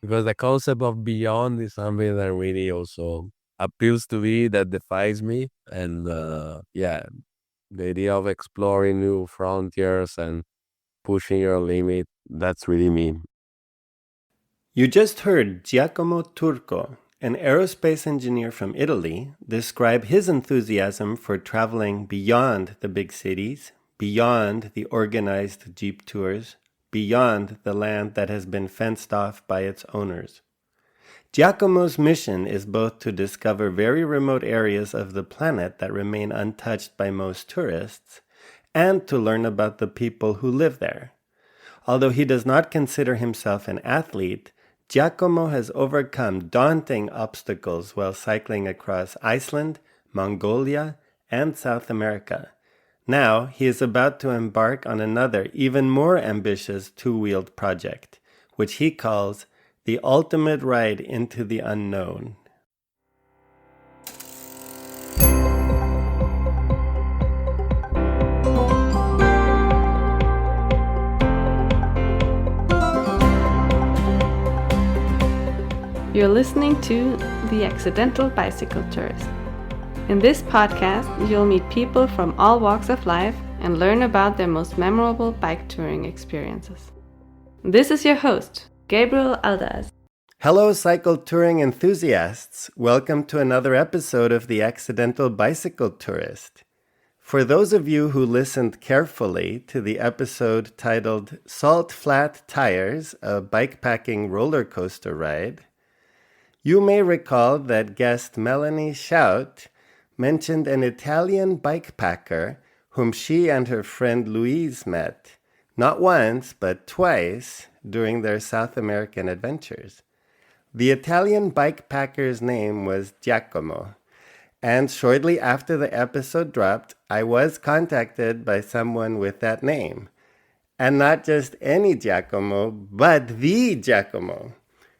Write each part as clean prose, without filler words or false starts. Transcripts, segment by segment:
because the concept of beyond is something that really also appeals to me, that defines me. And yeah, the idea of exploring new frontiers and pushing your limit, that's really me. You just heard Giacomo Turco, an aerospace engineer from Italy, describe his enthusiasm for traveling beyond the big cities, beyond the organized jeep tours, beyond the land that has been fenced off by its owners. Giacomo's mission is both to discover very remote areas of the planet that remain untouched by most tourists, and to learn about the people who live there. Although he does not consider himself an athlete, Giacomo has overcome daunting obstacles while cycling across Iceland, Mongolia, and South America. Now he is about to embark on another, even more ambitious two-wheeled project, which he calls the ultimate ride into the unknown. You're listening to The Accidental Bicycle Tourist. In this podcast, you'll meet people from all walks of life and learn about their most memorable bike touring experiences. This is your host, Gabriel Aldaz. Hello, cycle touring enthusiasts. Welcome to another episode of The Accidental Bicycle Tourist. For those of you who listened carefully to the episode titled Salt Flat Tires, a bikepacking roller coaster ride, you may recall that guest Melanie Shout mentioned an Italian bikepacker whom she and her friend Louise met, not once, but twice, during their South American adventures. The Italian bikepacker's name was Giacomo, and shortly after the episode dropped, I was contacted by someone with that name. And not just any Giacomo, but the Giacomo,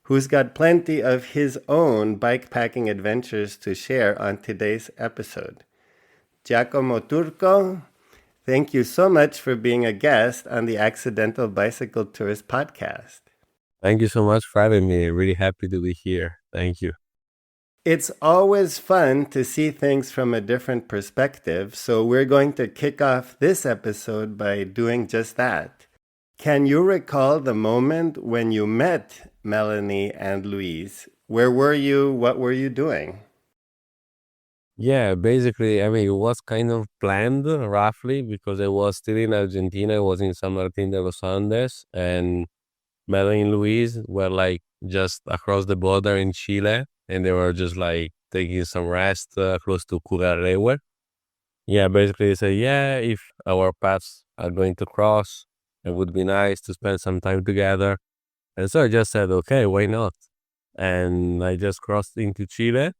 who's got plenty of his own bikepacking adventures to share on today's episode. Giacomo Turco, thank you so much for being a guest on the Accidental Bicycle Tourist podcast. Thank you so much for having me. Really happy to be here. Thank you. It's always fun to see things from a different perspective, so we're going to kick off this episode by doing just that. Can you recall the moment when you met Melanie and Louise? Where were you? What were you doing? Yeah, basically, I mean, it was kind of planned roughly because I was still in Argentina. I was in San Martin de los Andes, and Melanie and Louise were like just across the border in Chile, and they were just like taking some rest close to Curarehue. Yeah, basically they said, yeah, if our paths are going to cross, it would be nice to spend some time together. And so I just said, okay, why not? And I just crossed into Chile.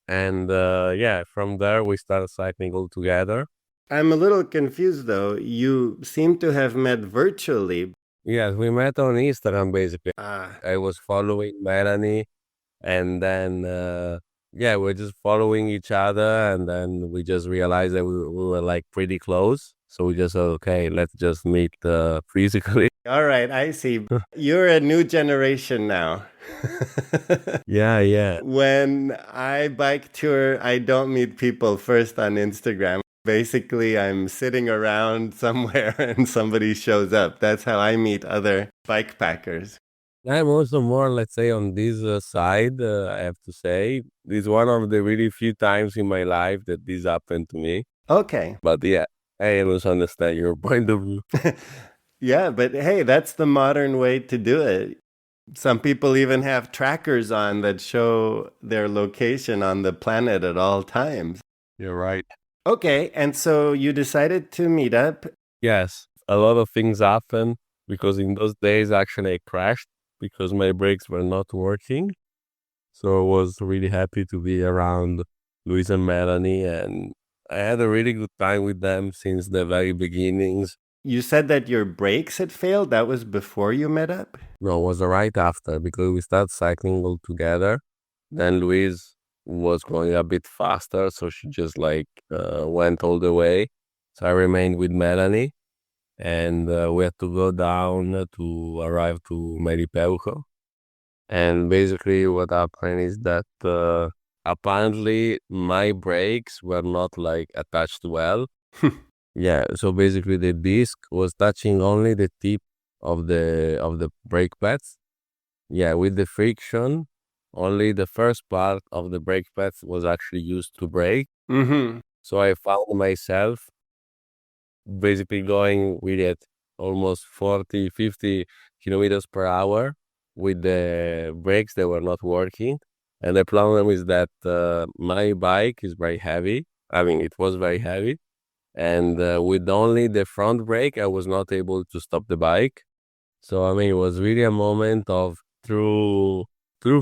And yeah, from there we started cycling all together. I'm a little confused though. You seem to have met virtually. Yes, we met on Instagram basically. Ah, I was following Melanie, and then yeah, we're just following each other, and then we just realized that we were like pretty close. So we just said, okay, let's just meet physically. all right, I see. You're a new generation now. Yeah, yeah. When I bike tour, I don't meet people first on Instagram. Basically, I'm sitting around somewhere and somebody shows up. That's how I meet other bike packers. I'm also more, let's say, on this side, I have to say. This is one of the really few times in my life that this happened to me. Okay. But yeah, I also understand your point of view. Yeah, but hey, that's the modern way to do it. Some people even have trackers on that show their location on the planet at all times. You're right. Okay, and so you decided to meet up. Yes, a lot of things happen because in those days, actually, I crashed because my brakes were not working. So I was really happy to be around Luis and Melanie, and I had a really good time with them since the very beginnings. You said that your brakes had failed. That was before you met up? No, it was right after because we started cycling all together. Then Louise was going a bit faster, so she just like went all the way. So I remained with Melanie, and we had to go down to arrive to Maripeuco. And basically what happened is that apparently my brakes were not like attached well. Yeah, so basically the disc was touching only the tip of the brake pads. Yeah, with the friction, only the first part of the brake pads was actually used to brake. Mm-hmm. So I found myself basically going with it almost 40, 50 kilometers per hour with the brakes that were not working. And the problem is that my bike is very heavy. I mean, it was very heavy. And with only the front brake, I was not able to stop the bike. So, I mean, it was really a moment of true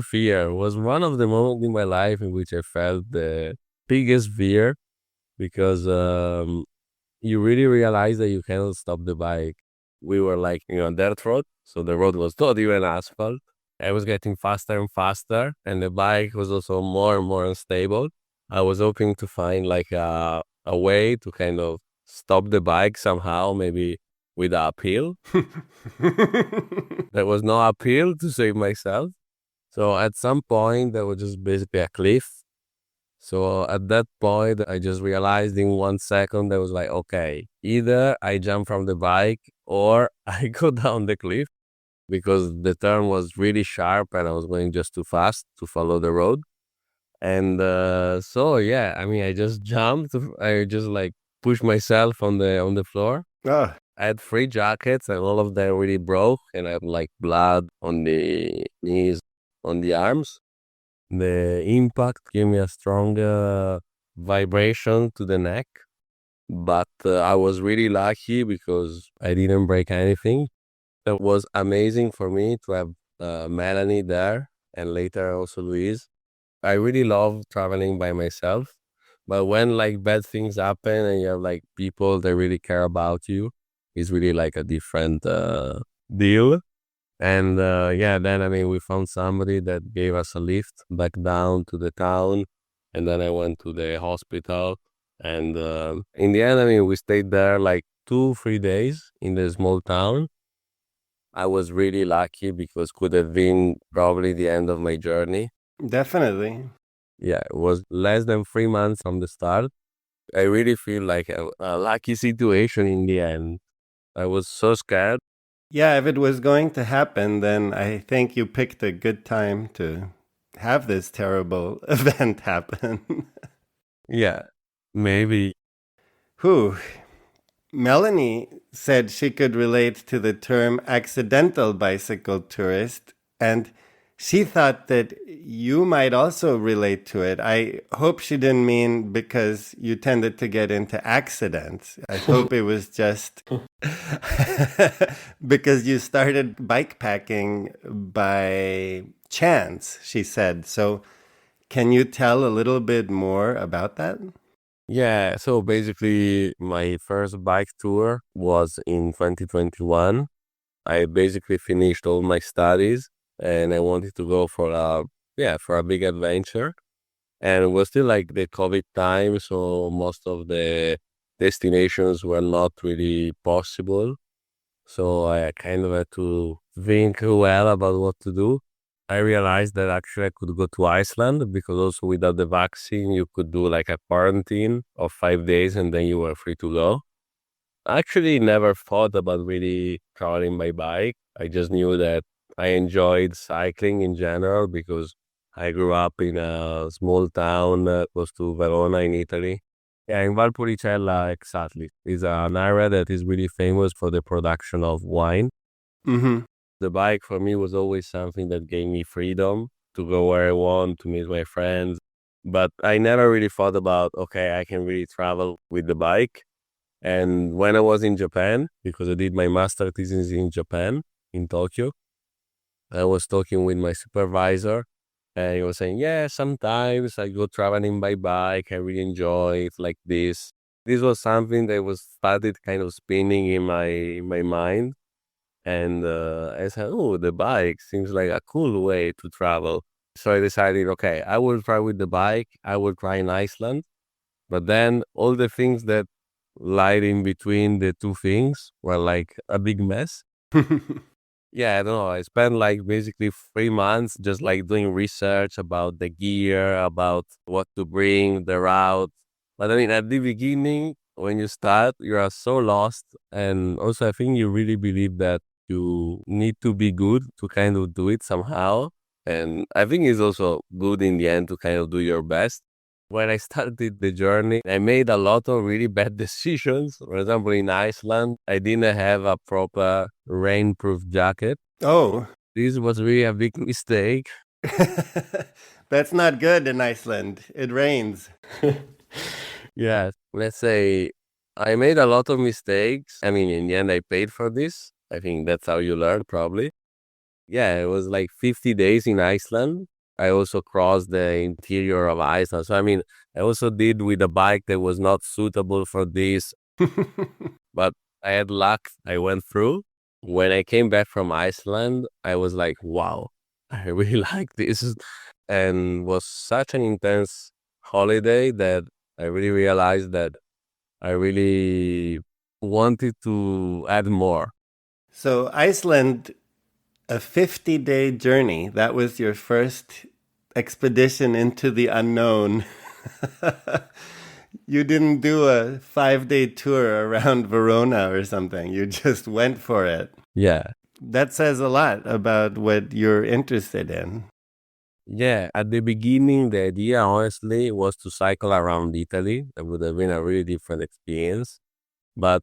fear. It was one of the moments in my life in which I felt the biggest fear because you really realize that you cannot stop the bike. We were like, on dirt road, so the road was not even asphalt. I was getting faster and faster, and the bike was also more and more unstable. I was hoping to find like a way to kind of stop the bike somehow, maybe with a uphill. There was no uphill to save myself. So at some point, there was just basically a cliff. So at that point, I just realized in 1 second, I was like, okay, either I jump from the bike or I go down the cliff because the turn was really sharp and I was going just too fast to follow the road. And so, yeah, I mean, I just jumped. I just like pushed myself on the floor. Ah, I had 3 jackets and all of them really broke and I had like blood on the knees, on the arms. The impact gave me a strong vibration to the neck, but I was really lucky because I didn't break anything. That was amazing for me to have Melanie there and later also Louise. I really love traveling by myself, but when like bad things happen and you have like people that really care about you, it's really like a different deal. And yeah, then I mean, we found somebody that gave us a lift back down to the town. And then I went to the hospital. And in the end, I mean, we stayed there like 2, 3 days in the small town. I was really lucky because could have been probably the end of my journey. definitely. Yeah, it was less than 3 months from the start. I really feel like a lucky situation in the end. I was so scared. Yeah, if it was going to happen, then I think you picked a good time to have this terrible event happen. Yeah, maybe. Whew. Melanie said she could relate to the term accidental bicycle tourist, and she thought that you might also relate to it. I hope she didn't mean because you tended to get into accidents. I hope it was just because you started bike packing by chance, she said. So, can you tell a little bit more about that? Yeah, so basically my first bike tour was in 2021. I basically finished all my studies and I wanted to go for a big adventure. And it was still like the COVID time, so most of the destinations were not really possible. So I kind of had to think well about what to do. I realized that actually I could go to Iceland because also without the vaccine, you could do like a quarantine of 5 days and then you were free to go. I actually never thought about really traveling by bike. I just knew that I enjoyed cycling in general because I grew up in a small town close to Verona in Italy. Yeah, in Valpolicella, exactly. Is an area that is really famous for the production of wine. Mm-hmm. The bike for me was always something that gave me freedom to go where I want, to meet my friends. But I never really thought about, okay, I can really travel with the bike. And when I was in Japan, because I did my master thesis in Japan, in Tokyo, I was talking with my supervisor and he was saying, yeah, sometimes I go traveling by bike. I really enjoy it like this. This was something that was started kind of spinning in my mind. And I said, oh, the bike seems like a cool way to travel. So I decided, okay, I will try with the bike. I will try in Iceland. But then all the things that lied in between the two things were like a big mess. yeah, I don't know. I spent like basically 3 months just like doing research about the gear, about what to bring, the route. But I mean, at the beginning, when you start, you are so lost. And also, I think you really believe that you need to be good to kind of do it somehow. And I think it's also good in the end to kind of do your best. When I started the journey, I made a lot of really bad decisions. For example, in Iceland, I didn't have a proper rainproof jacket. Oh, This was really a big mistake. that's not good in Iceland. It rains. Yeah, let's say I made a lot of mistakes. I mean, in the end, I paid for this. I think that's how you learn, probably. Yeah, it was like 50 days in Iceland. I also crossed the interior of Iceland. So, I mean, I also did with a bike that was not suitable for this, but I had luck. I went through. When I came back from Iceland, I was like, wow, I really like this. And was such an intense holiday that I really realized that I really wanted to add more. So, Iceland, a 50-day journey. That was your first expedition into the unknown. You didn't do a 5-day tour around Verona or something. You just went for it. Yeah. That says a lot about what you're interested in. Yeah, at the beginning, the idea honestly was to cycle around Italy. That would have been a really different experience. But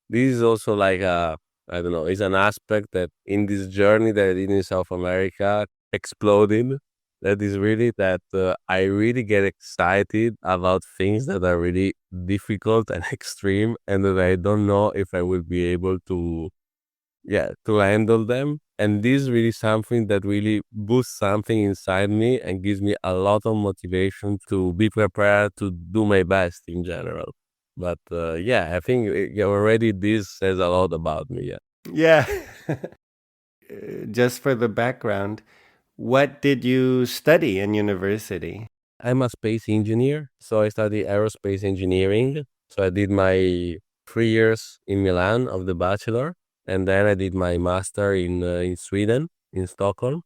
this is also like I don't know, it's an aspect that in this journey that I did in South America exploded. That is really that I really get excited about things that are really difficult and extreme, and that I don't know if I will be able to, yeah, to handle them. And this is really something that really boosts something inside me and gives me a lot of motivation to be prepared to do my best in general. But yeah, I think already this says a lot about me. Yeah. Yeah. Just for the background, what did you study in university? I'm a space engineer, so I study aerospace engineering. So I did my 3 years in Milan of the bachelor, and then I did my master in Sweden, in Stockholm.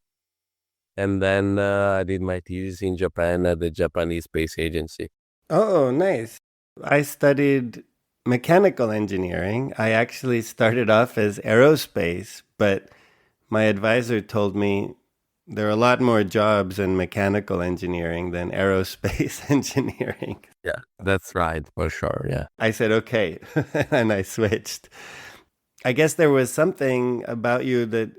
And then I did my thesis in Japan at the Japanese Space Agency. Oh, nice. I studied mechanical engineering. I actually started off as aerospace, but my advisor told me there are a lot more jobs in mechanical engineering than aerospace engineering. Yeah, that's right, for sure. Yeah. I said, okay. And I switched. I guess there was something about you that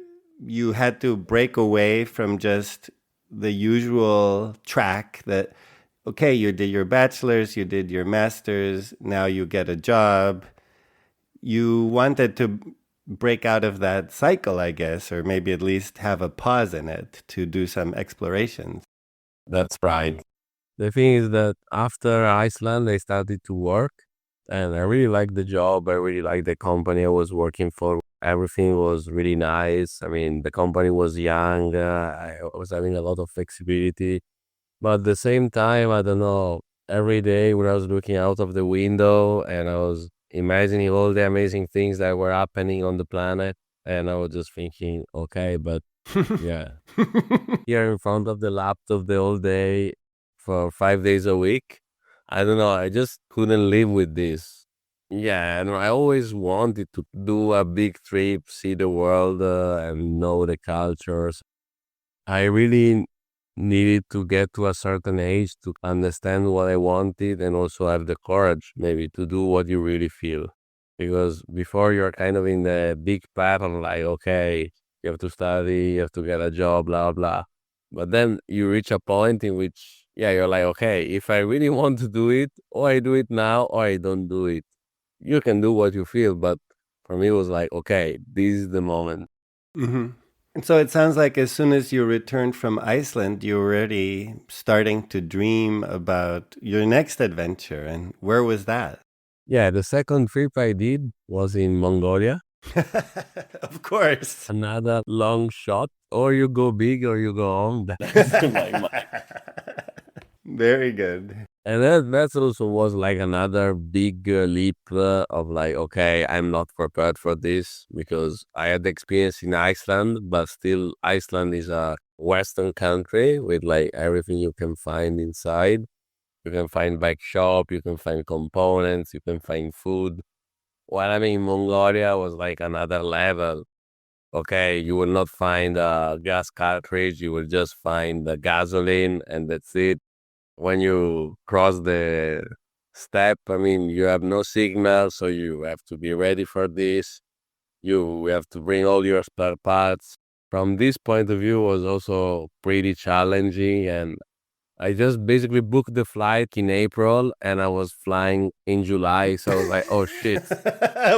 you had to break away from just the usual track that, okay, you did your bachelor's, you did your master's, now you get a job. You wanted to break out of that cycle, I guess, or maybe at least have a pause in it to do some explorations. That's right. The thing is that after Iceland, I started to work and I really liked the job. I really liked the company I was working for. Everything was really nice. I mean, the company was young. I was having a lot of flexibility. But at the same time, I don't know, every day when I was looking out of the window and I was imagining all the amazing things that were happening on the planet, and I was just thinking, okay, but yeah, here in front of the laptop the whole day for 5 days a week. I don't know. I just couldn't live with this. Yeah, and I always wanted to do a big trip, see the world, and know the cultures. I really needed to get to a certain age to understand what I wanted and also have the courage maybe to do what you really feel. Because before you're kind of in the big pattern, like, okay, you have to study, you have to get a job, blah, blah. But then you reach a point in which, yeah, you're like, okay, if I really want to do it, or I do it now, or I don't do it. You can do what you feel. But for me, it was like, okay, this is the moment. Mm-hmm. And so it sounds like as soon as you returned from Iceland, you were already starting to dream about your next adventure. And where was that? Yeah, the second trip I did was in Mongolia. Of course. Another long shot. Or you go big or you go home. That's my mind. Very good. And that also was like another big leap of like, okay, I'm not prepared for this because I had experience in Iceland, but still Iceland is a Western country with like everything you can find inside. You can find bike shop, you can find components, you can find food. While I mean Mongolia was like another level. Okay, you will not find a gas cartridge, you will just find the gasoline and that's it. When you cross the step, I mean, you have no signal, so you have to be ready for this. You have to bring all your spare parts. From this point of view, was also pretty challenging, and I just basically booked the flight in April, and I was flying in July, so I was like, oh shit.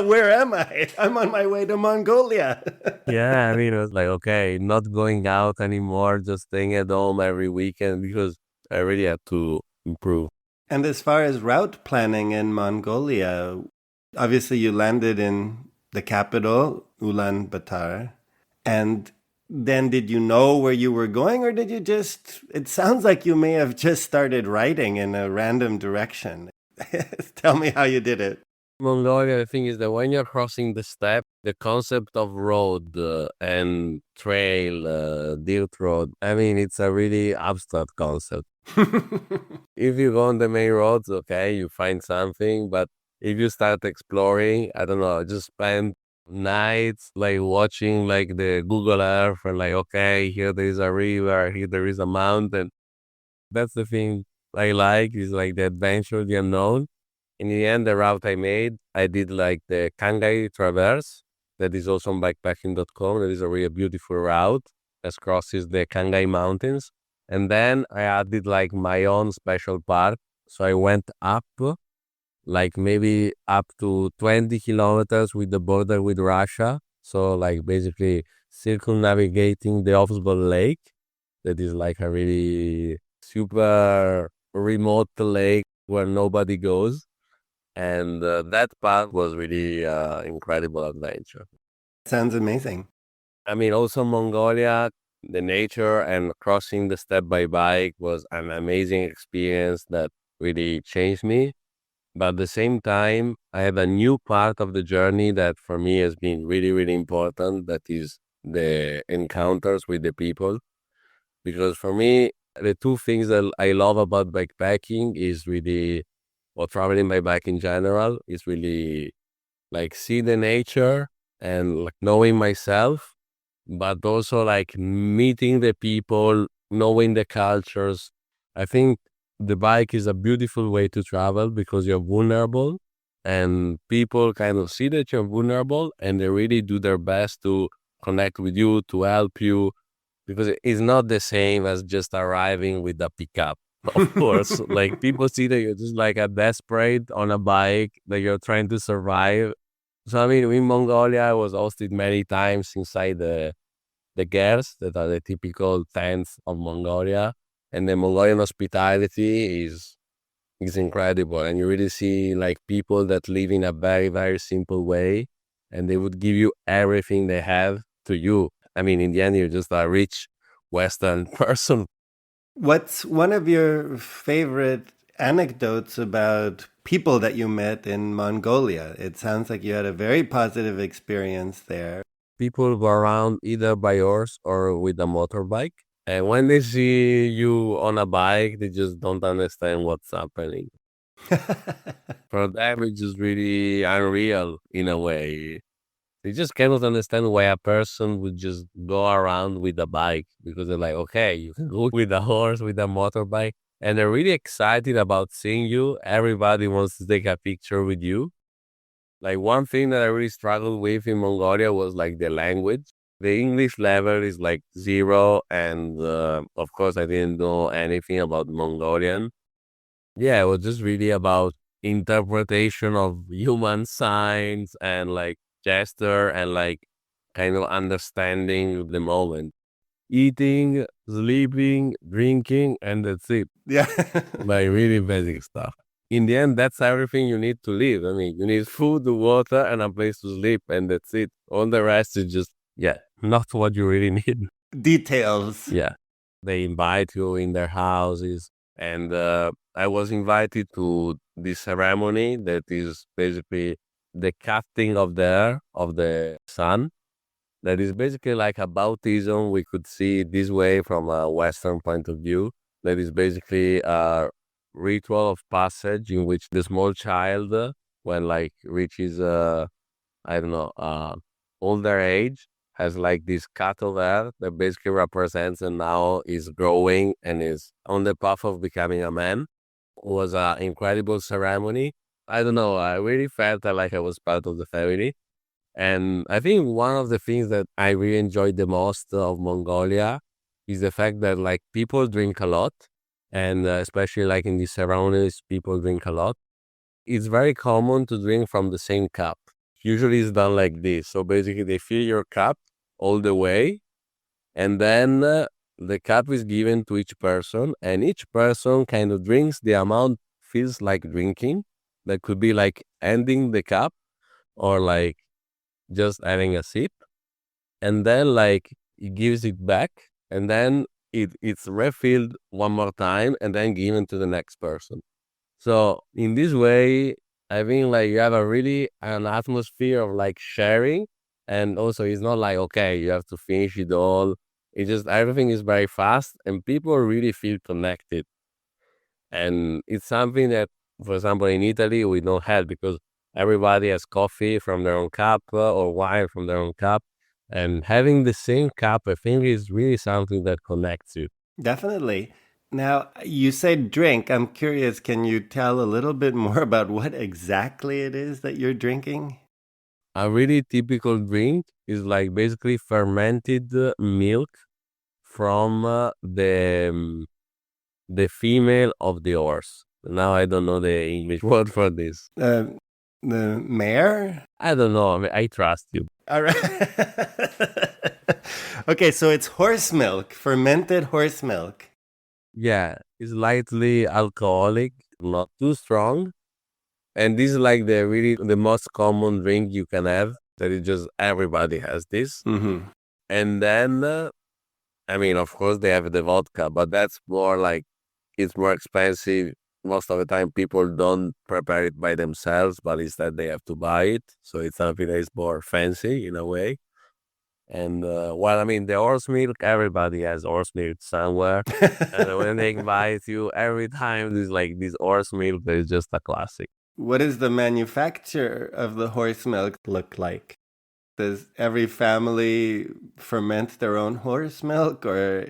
Where am I? I'm on my way to Mongolia. Yeah, I mean, it was like, okay, not going out anymore, just staying at home every weekend because I really had to improve. And as far as route planning in Mongolia, obviously you landed in the capital, Ulaanbaatar. And then did you know where you were going, or did you just, it sounds like you may have just started writing in a random direction. Tell me how you did it. Mongolia, the thing is that when you're crossing the steppe, the concept of road and trail, dirt road, I mean, it's a really abstract concept. If you go on the main roads, okay, you find something, but if you start exploring, I don't know, just spend nights like watching like the Google Earth and like, okay, here there is a river, here there is a mountain. That's the thing I like is like the adventure, the unknown. In the end, the route I made, I did like the Kangai Traverse. That is also on bikepacking.com. That is a really beautiful route that crosses the Kangai Mountains. And then I added like my own special part. So I went up, like maybe up to 20 kilometers with the border with Russia. So like basically circumnavigating the Ovsbol Lake. That is like a really super remote lake where nobody goes. And that part was really incredible adventure. Sounds amazing. I mean, also Mongolia, the nature and crossing the step by bike was an amazing experience that really changed me. But at the same time, I have a new part of the journey that for me has been really, really important. That is the encounters with the people. Because for me, the two things that I love about backpacking is really, or traveling by bike in general, is really like see the nature and like knowing myself, but also like meeting the people, knowing the cultures. I think the bike is a beautiful way to travel because you're vulnerable and people kind of see that you're vulnerable and they really do their best to connect with you, to help you, because it's not the same as just arriving with a pickup. Of course, like people see that you're just like a desperate on a bike, that you're trying to survive. So I mean, in Mongolia, I was hosted many times inside the gers that are the typical tents of Mongolia, and the Mongolian hospitality is incredible, and you really see like people that live in a very very simple way, and they would give you everything they have to you. I mean, in the end, you're just a rich Western person. What's one of your favorite anecdotes about people that you met in Mongolia? It sounds like you had a very positive experience there. People go around either by horse or with a motorbike. And when they see you on a bike, they just don't understand what's happening. For them, it's just really unreal in a way. They just cannot understand why a person would just go around with a bike because they're like, okay, you can go with a horse, with a motorbike. And they're really excited about seeing you. Everybody wants to take a picture with you. Like one thing that I really struggled with in Mongolia was like the language. The English level is like zero. And of course, I didn't know anything about Mongolian. Yeah, it was just really about interpretation of human signs and like gesture and like kind of understanding the moment. Eating, sleeping, drinking, and that's it. Yeah. Like really basic stuff. In the end, that's everything you need to live. I mean, you need food, water, and a place to sleep, and that's it. All the rest is just, yeah, not what you really need. Details. Yeah. They invite you in their houses. And I was invited to this ceremony that is basically the cutting of the hair of the son. That is basically like a baptism. We could see it this way from a Western point of view. That is basically a ritual of passage in which the small child, when like reaches, I don't know, older age, has like this cut of hair that basically represents and now is growing and is on the path of becoming a man. It was an incredible ceremony. I don't know. I really felt that like I was part of the family. And I think one of the things that I really enjoyed the most of Mongolia is the fact that like people drink a lot, and especially like in the surroundings, people drink a lot. It's very common to drink from the same cup. Usually it's done like this. So basically they fill your cup all the way, and then the cup is given to each person, and each person kind of drinks the amount feels like drinking. That could be like ending the cup or like just having a sip, and then like he gives it back, and then it's refilled one more time and then given to the next person. So in this way, I think like you have a really an atmosphere of like sharing, and also it's not like okay you have to finish it all. It just everything is very fast, and people really feel connected. And it's something that, for example, in Italy, we don't have because everybody has coffee from their own cup or wine from their own cup. And having the same cup, I think, is really something that connects you. Definitely. Now, you said drink. I'm curious, can you tell a little bit more about what exactly it is that you're drinking? A really typical drink is like basically fermented milk from the female of the horse. Now I don't know the English word for this. Uh, the mare? I don't know. I mean, I trust you. All right. Okay, so it's horse milk, fermented horse milk. Yeah, it's lightly alcoholic, not too strong. And this is like the really the most common drink you can have. That is just everybody has this. Mm-hmm. And then, I mean, of course, they have the vodka, but that's more like it's more expensive. Most of the time, people don't prepare it by themselves, but instead they have to buy it. So it's something that is more fancy in a way. And well, I mean, the horse milk, everybody has horse milk somewhere. And when they invite you, every time there's like this horse milk that is just a classic. What does the manufacture of the horse milk look like? Does every family ferment their own horse milk, or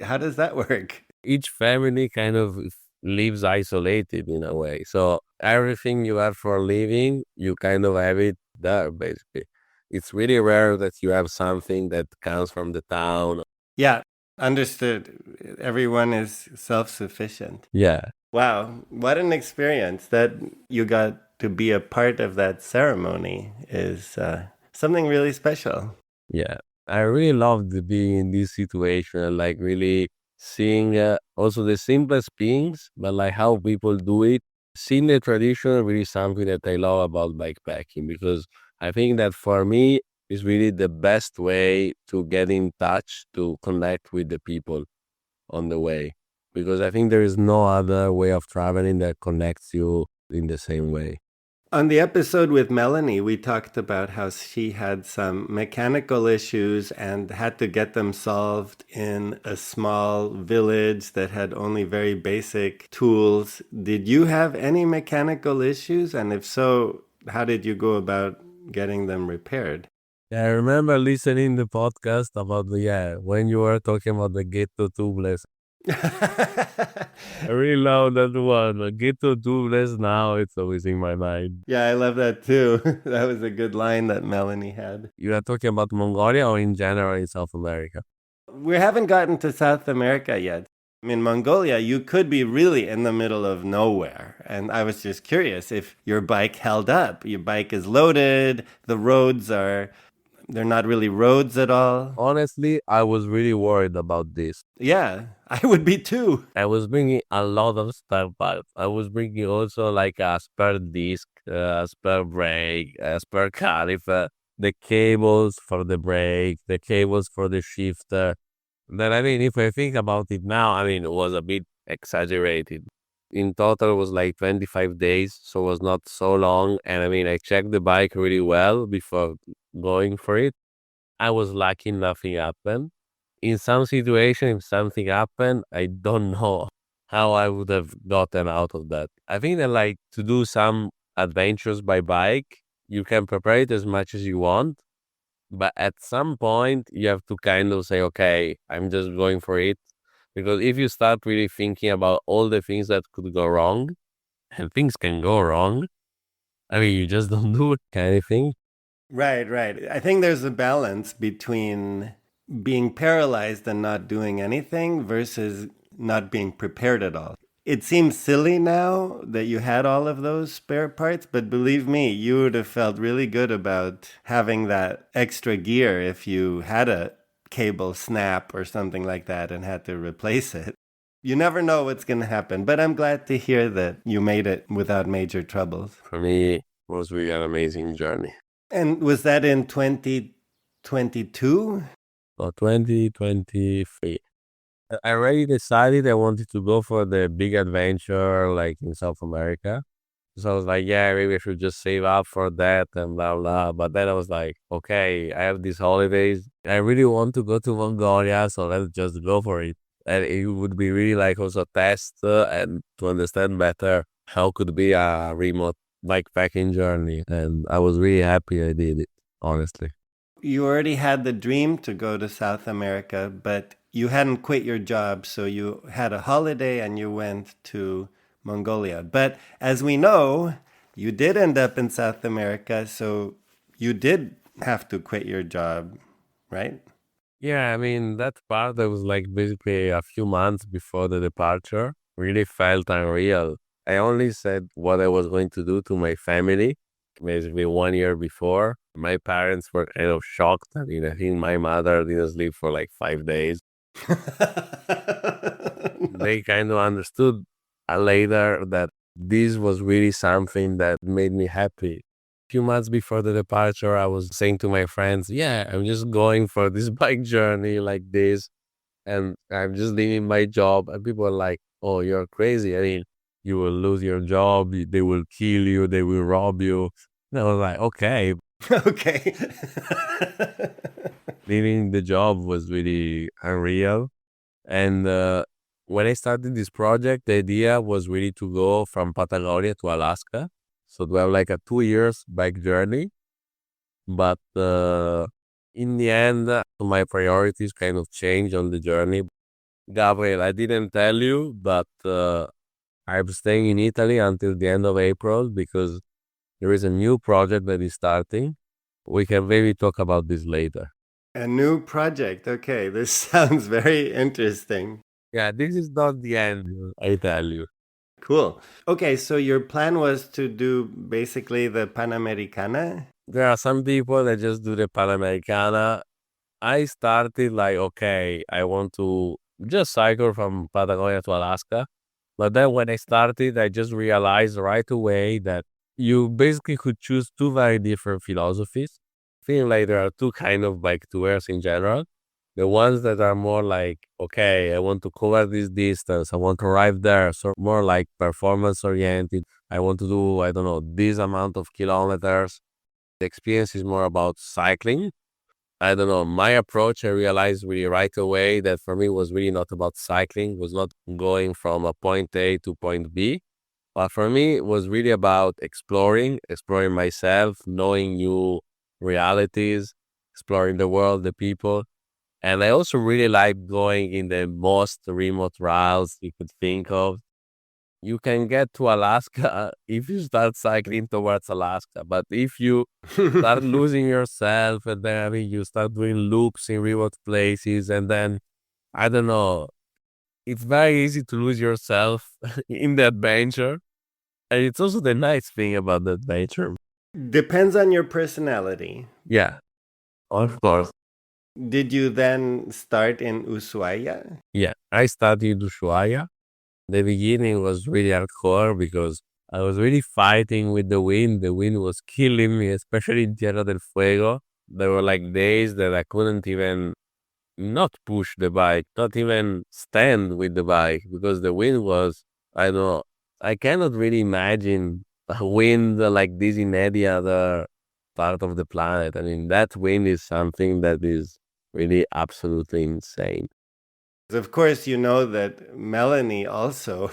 how does that work? Each family kind of lives isolated in a way. So everything you have for a living, you kind of have it there, basically. It's really rare that you have something that comes from the town. Yeah, understood. Everyone is self-sufficient. Yeah. Wow, what an experience that you got to be a part of that ceremony is something really special. Yeah, I really loved being in this situation, like really seeing also the simplest things, but like how people do it. Seeing the tradition really something that I love about bikepacking because I think that for me is really the best way to get in touch, to connect with the people on the way. Because I think there is no other way of traveling that connects you in the same way. On the episode with Melanie, we talked about how she had some mechanical issues and had to get them solved in a small village that had only very basic tools. Did you have any mechanical issues? And if so, how did you go about getting them repaired? Yeah, I remember listening the podcast about when you were talking about the ghetto tubeless. I really love that one. The ghetto tubeless now, it's always in my mind. Yeah, I love that too. That was a good line that Melanie had. You are talking about Mongolia or in general in South America? We haven't gotten to South America yet. In Mongolia, you could be really in the middle of nowhere. And I was just curious if your bike held up. Your bike is loaded, the roads they're not really roads at all. Honestly, I was really worried about this. Yeah, I would be too. I was bringing a lot of spare parts. I was bringing also like a spare disc, a spare brake, a spare caliper, the cables for the brake, the cables for the shifter. Then, I mean, if I think about it now, I mean, it was a bit exaggerated. In total, it was like 25 days, so it was not so long. And I mean, I checked the bike really well before going for it. I was lucky nothing happened. In some situation, if something happened, I don't know how I would have gotten out of that. I think that like to do some adventures by bike, you can prepare it as much as you want, but at some point you have to kind of say, okay, I'm just going for it. Because if you start really thinking about all the things that could go wrong, and things can go wrong, I mean, you just don't do anything. Right, right. I think there's a balance between being paralyzed and not doing anything versus not being prepared at all. It seems silly now that you had all of those spare parts, but believe me, you would have felt really good about having that extra gear if you had a cable snap or something like that and had to replace it. You never know what's going to happen, but I'm glad to hear that you made it without major troubles. For me, it was really an amazing journey. And was that in 2022? So 2023. I already decided I wanted to go for the big adventure like in South America. So I was like, yeah, maybe I should just save up for that and blah blah. But then I was like, okay, I have these holidays. I really want to go to Mongolia, so let's just go for it. And it would be really like also test and to understand better how could be a remote bikepacking journey. And I was really happy I did it, honestly. You already had the dream to go to South America, but you hadn't quit your job, so you had a holiday and you went to Mongolia. But as we know, you did end up in South America, so you did have to quit your job, right? Yeah, I mean, that part that was like basically a few months before the departure really felt unreal. I only said what I was going to do to my family basically 1 year before. My parents were kind of shocked. I mean, I think my mother didn't sleep for like 5 days. They kind of understood later that this was really something that made me happy. Few months before the departure, I was saying to my friends, yeah, I'm just going for this bike journey like this, and I'm just leaving my job. And people are like, oh, you're crazy. I mean, you will lose your job, they will kill you, they will rob you. And I was like, okay. Okay. Leaving the job was really unreal. And when I started this project, the idea was really to go from Patagonia to Alaska. So to have like a 2 years bike journey. But in the end, my priorities kind of changed on the journey. Gabriel, I didn't tell you, but I'm staying in Italy until the end of April because there is a new project that is starting. We can maybe talk about this later. A new project. Okay, this sounds very interesting. Yeah, this is not the end, I tell you. Cool. Okay, so your plan was to do basically the Panamericana? There are some people that just do the Panamericana. I started like, okay, I want to just cycle from Patagonia to Alaska. But then when I started, I just realized right away that you basically could choose two very different philosophies. I feel like there are two kind of bike tours in general. The ones that are more like, okay, I want to cover this distance. I want to arrive there. So more like performance oriented. I want to do, I don't know, this amount of kilometers. The experience is more about cycling. I don't know, my approach, I realized really right away that for me was really not about cycling, was not going from a point A to point B. But for me, it was really about exploring myself, knowing new realities, exploring the world, the people. And I also really like going in the most remote routes you could think of. You can get to Alaska if you start cycling towards Alaska. But if you start losing yourself and then I mean, you start doing loops in remote places and then, I don't know, it's very easy to lose yourself in the adventure. And it's also the nice thing about the adventure. Depends on your personality. Yeah, of course. Did you then start in Ushuaia? Yeah, I studied Ushuaia. The beginning was really hardcore because I was really fighting with the wind. The wind was killing me, especially in Tierra del Fuego. There were like days that I couldn't even not push the bike, not even stand with the bike because the wind was, I don't know, I cannot really imagine a wind like this in any other part of the planet. I mean, that wind is something that is really absolutely insane. Of course, you know that Melanie also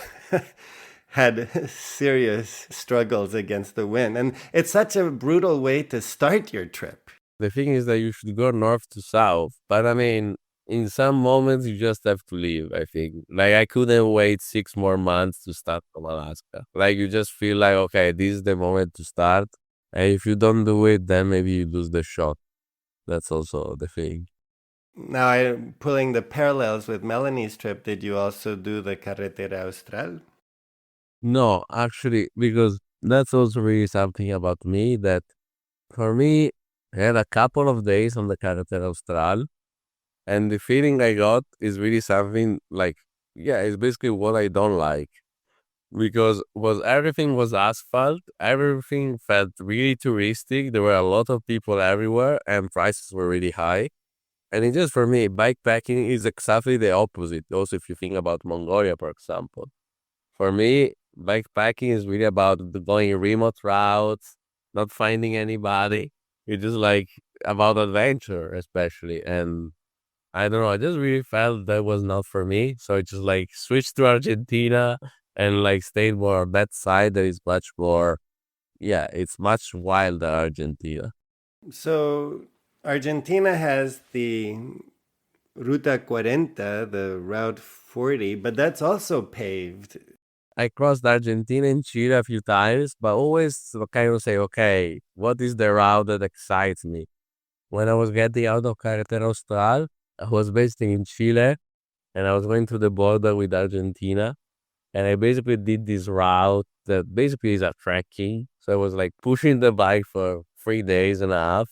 had serious struggles against the wind. And it's such a brutal way to start your trip. The thing is that you should go north to south, but I mean, in some moments you just have to leave. I think, like I couldn't wait 6 more months to start from Alaska. Like you just feel like, okay, this is the moment to start, and if you don't do it, then maybe you lose the shot. That's also the thing. Now, I'm pulling the parallels with Melanie's trip. Did you also do the Carretera Austral? No, actually, because that's also really something about me that for me, I had a couple of days on the Carretera Austral, and the feeling I got is really something like, yeah, it's basically what I don't like because was everything was asphalt, everything felt really touristic. There were a lot of people everywhere, and prices were really high. And it just for me, bikepacking is exactly the opposite. Also, if you think about Mongolia, for example, for me, bikepacking is really about going remote routes, not finding anybody. It's just like about adventure, especially. And I don't know, I just really felt that was not for me. So I just like switched to Argentina and like stayed more on that side that is much more, yeah, it's much wilder Argentina. So, Argentina has the Ruta 40, the Route 40, but that's also paved. I crossed Argentina and Chile a few times, but always kind of say, okay, what is the route that excites me? When I was getting out of Carretera Austral, I was based in Chile and I was going to the border with Argentina. And I basically did this route that basically is a trekking. So I was like pushing the bike for 3 days and a half.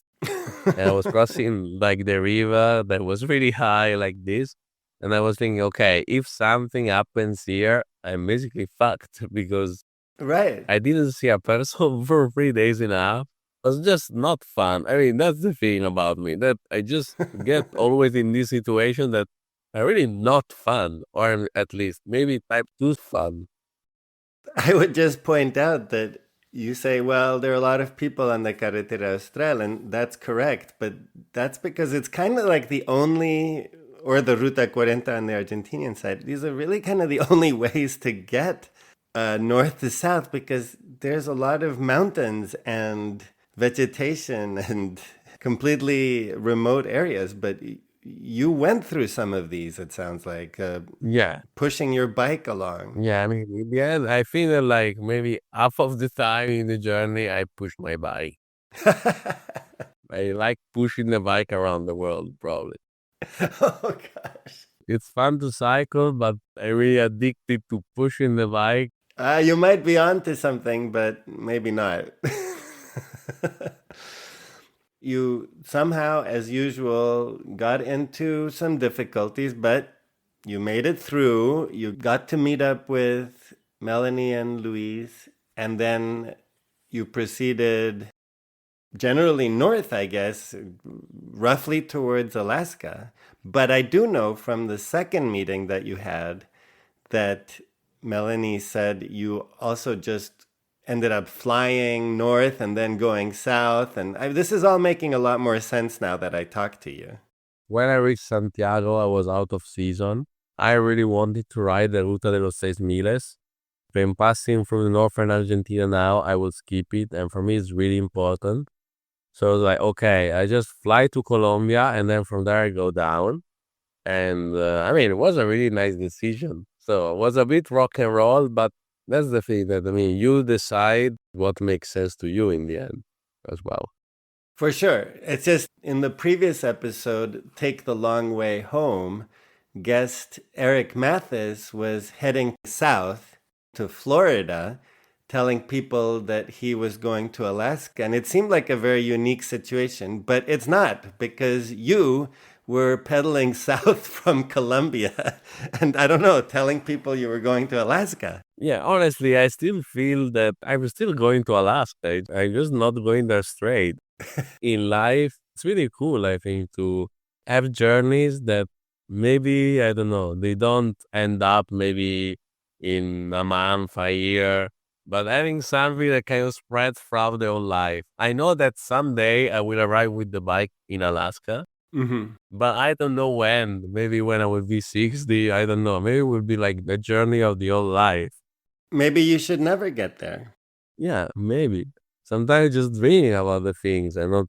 And I was crossing like the river that was really high like this. And I was thinking, okay, if something happens here, I'm basically fucked because Right. I didn't see a person for 3 days and a half. It was just not fun. I mean, that's the thing about me that I just get always in this situation that are really not fun, or at least maybe type 2 fun. I would just point out that you say, well, there are a lot of people on the Carretera Austral, and that's correct, but that's because it's kind of like the only, or the Ruta 40 on the Argentinian side. These are really kind of the only ways to get north to south because there's a lot of mountains and vegetation and completely remote areas. But you went through some of these, it sounds like, Yeah. pushing your bike along. Yeah. I mean, in the end, I feel that like maybe half of the time in the journey, I push my bike. I like pushing the bike around the world, probably. Oh gosh. It's fun to cycle, but I'm really addicted to pushing the bike. You might be onto something, but maybe not. You somehow, as usual, got into some difficulties, but you made it through. You got to meet up with Melanie and Louise, and then you proceeded generally north, I guess, roughly towards Alaska. But I do know from the second meeting that you had that Melanie said you also just ended up flying north and then going south. And this is all making a lot more sense now that I talked to you. When I reached Santiago, I was out of season. I really wanted to ride the Ruta de los Seis Miles. If I'm passing through northern Argentina now, I will skip it. And for me, it's really important. So I was like, okay, I just fly to Colombia and then from there I go down. And I mean, it was a really nice decision. So it was a bit rock and roll, but that's the thing that, I mean, you decide what makes sense to you in the end as well. For sure. It's just in the previous episode, Take the Long Way Home, guest Eric Mathis was heading south to Florida, telling people that he was going to Alaska. And it seemed like a very unique situation, but it's not because you were pedaling south from Colombia and I don't know, telling people you were going to Alaska. Yeah, honestly, I still feel that I'm still going to Alaska. I'm just not going there straight. In life, it's really cool, I think, to have journeys that maybe, I don't know, they don't end up maybe in a month, a year, but having something that kind of spreads throughout the whole life. I know that someday I will arrive with the bike in Alaska, Hmm. but I don't know when. Maybe when I will be 60, I don't know. Maybe it will be like the journey of the whole life. Maybe you should never get there. Yeah, maybe. Sometimes just dreaming about the things and not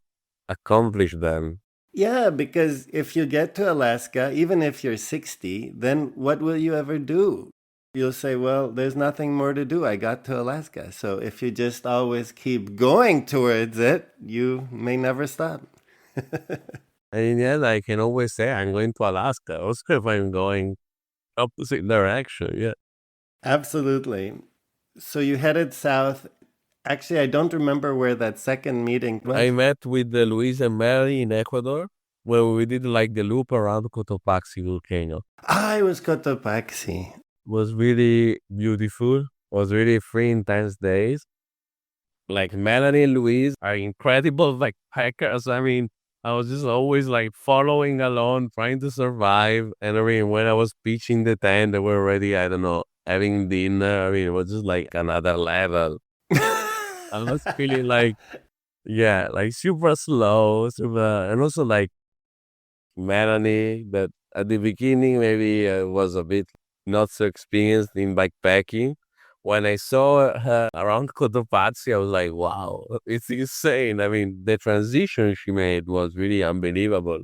accomplish them. Yeah, because if you get to Alaska, even if you're 60, then what will you ever do? You'll say, well, there's nothing more to do. I got to Alaska. So if you just always keep going towards it, you may never stop. And in the end, I can always say I'm going to Alaska, also if I'm going opposite direction. Yeah. Absolutely. So you headed south. Actually, I don't remember where that second meeting I was. met with Luis and Mary in Ecuador, where we did like the loop around Cotopaxi volcano. I was Cotopaxi. Was really beautiful. Was really 3 intense days. Like Melanie and Louise are incredible like hackers. I mean, I was just always like following along, trying to survive. And I mean, when I was pitching the tent, they were already, I don't know, having dinner. I mean, it was just like another level. I was feeling like, yeah, like super slow, super, and also like Melanie, that at the beginning maybe was a bit not so experienced in backpacking. When I saw her around Cotopaxi, I was like, wow, it's insane. I mean, the transition she made was really unbelievable.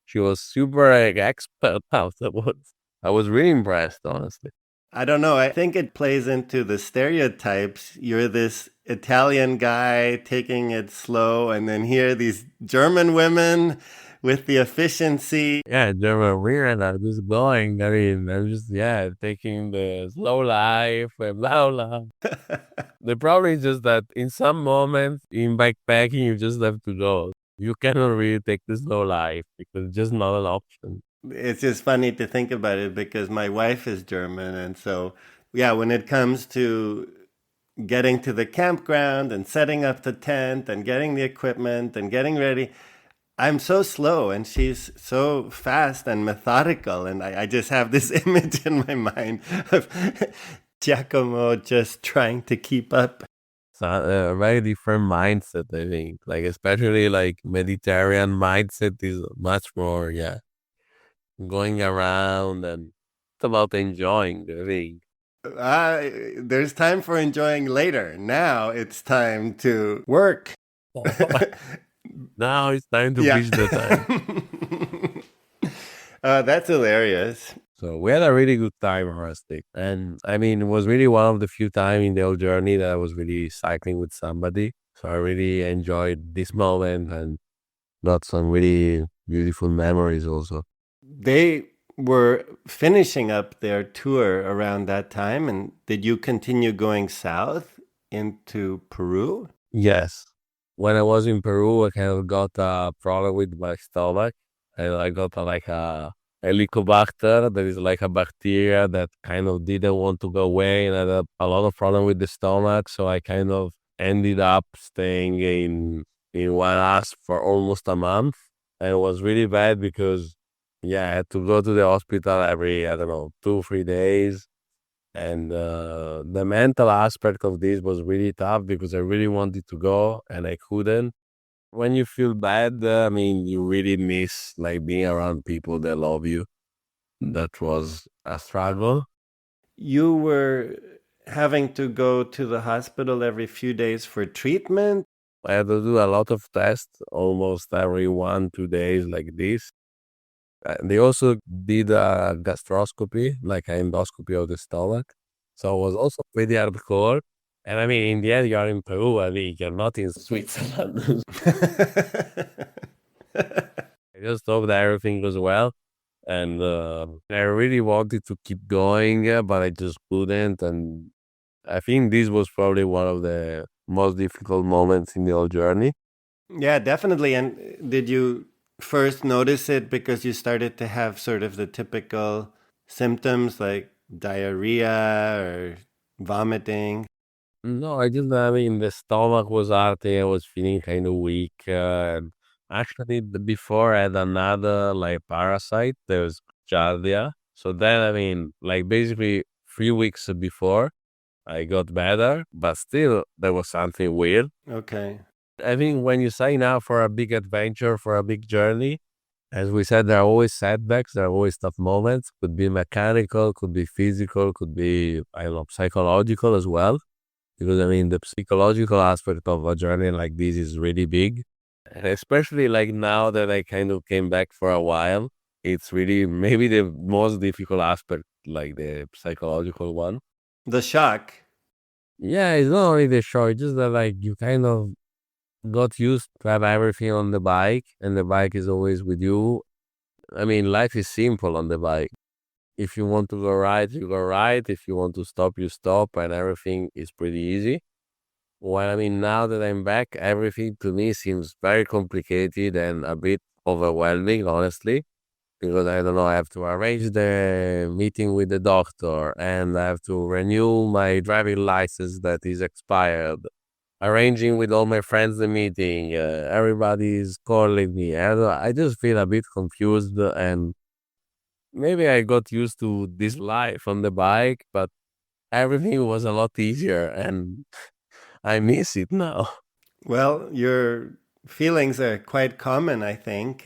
She was super like, expert afterwards. I was really impressed, honestly. I don't know. I think it plays into the stereotypes. You're this Italian guy taking it slow, and then here these German women with the efficiency. Yeah, they were weird. I'm just going. I mean, I'm just, yeah, taking the slow life and blah, blah. The problem is just that in some moments in backpacking, you just have to go. You cannot really take the slow life because it's just not an option. It's just funny to think about it because my wife is German. And so, yeah, when it comes to getting to the campground and setting up the tent and getting the equipment and getting ready, I'm so slow and she's so fast and methodical. And I just have this image in my mind of Giacomo just trying to keep up. So a very different mindset, I think. Like especially like Mediterranean mindset is much more, yeah, going around and it's about enjoying the thing. There's time for enjoying later. Now it's time to work. Now it's time to Yeah. reach the time. That's hilarious. So we had a really good time, Rustic. And I mean, it was really one of the few times in the whole journey that I was really cycling with somebody. So I really enjoyed this moment and got some really beautiful memories also. They were finishing up their tour around that time. And did you continue going south into Peru? Yes. When I was in Peru, I kind of got a problem with my stomach. And I got like a Helicobacter, that is like a bacteria that kind of didn't want to go away and I had a lot of problem with the stomach. So I kind of ended up staying in one house for almost a month. And it was really bad because, yeah, I had to go to the hospital every, I don't know, 2, 3 days. And the mental aspect of this was really tough because I really wanted to go and I couldn't. When you feel bad, I mean, you really miss like being around people that love you. That was a struggle. You were having to go to the hospital every few days for treatment. I had to do a lot of tests almost every 1, 2 days like this. They also did a gastroscopy, like an endoscopy of the stomach. So it was also pretty hardcore. And I mean, in the end, you're in Peru. I mean, you're not in Switzerland. I just hope that everything goes well. And I really wanted to keep going, but I just couldn't. And I think this was probably one of the most difficult moments in the whole journey. Yeah, definitely. And did you first notice it because you started to have sort of the typical symptoms like diarrhea or vomiting? No, I mean, the stomach was hurting. I was feeling kind of weak. Actually, before I had another like parasite. There was Giardia. So then, I mean, like basically 3 weeks before, I got better, but still there was something weird. Okay. I think when you sign up for a big adventure, for a big journey, as we said, there are always setbacks, there are always tough moments. Could be mechanical, could be physical, could be, I don't know, psychological as well. Because I mean, the psychological aspect of a journey like this is really big. And especially like now that I kind of came back for a while, it's really maybe the most difficult aspect, like the psychological one. The shock. Yeah, it's not only the show, it's just that like you kind of got used to have everything on the bike and the bike is always with you. I mean, life is simple on the bike. If you want to go right, you go right. If you want to stop, you stop, and everything is pretty easy. Well, I mean, now that I'm back, everything to me seems very complicated and a bit overwhelming, honestly, because I don't know, I have to arrange the meeting with the doctor and I have to renew my driving license that is expired, arranging with all my friends the meeting. Everybody's calling me. I just feel a bit confused and maybe I got used to this life on the bike, but everything was a lot easier and I miss it now. Well, your feelings are quite common, I think.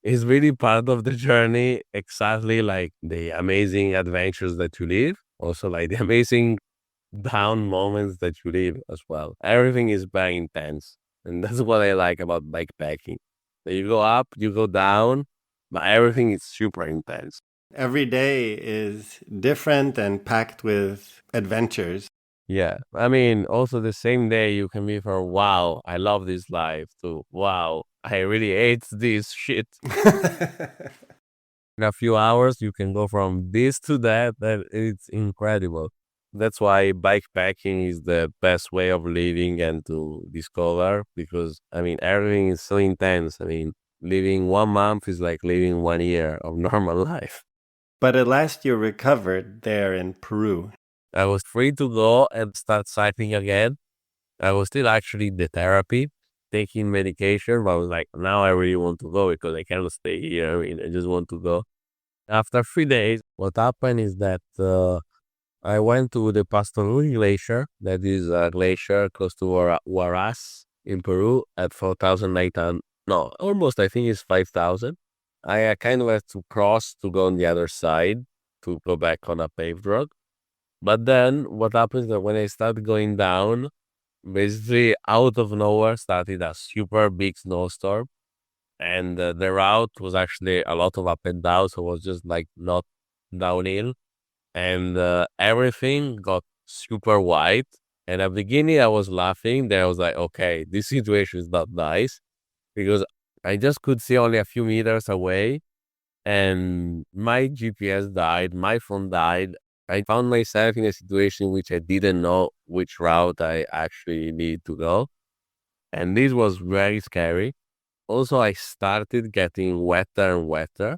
It's really part of the journey, exactly like the amazing adventures that you live, also like the amazing down moments that you live as well. Everything is very intense. And that's what I like about bikepacking. That you go up, you go down, but everything is super intense. Every day is different and packed with adventures. Yeah. I mean, also the same day you can be from, wow, I love this life, to, wow, I really hate this shit. In a few hours, you can go from this to that. That it's incredible. That's why bikepacking is the best way of living and to discover because, I mean, everything is so intense. I mean, living 1 month is like living 1 year of normal life. But at last you recovered there in Peru. I was free to go and start cycling again. I was still actually in the therapy, taking medication, but I was like, now I really want to go because I cannot stay here. I mean, I just want to go. After 3 days, what happened is that I went to the Pastoruri Glacier, that is a glacier close to Huaraz in Peru at 4,800. No, almost, I think it's 5,000. I kind of had to cross to go on the other side to go back on a paved road. But then what happens is that when I started going down, basically out of nowhere started a super big snowstorm. And the route was actually a lot of up and down, so it was just like not downhill and everything got super white. And at the beginning, I was laughing. Then I was like, okay, this situation is not nice because I just could see only a few meters away, and my GPS died, my phone died. I found myself in a situation in which I didn't know which route I actually need to go, and this was very scary. Also, I started getting wetter and wetter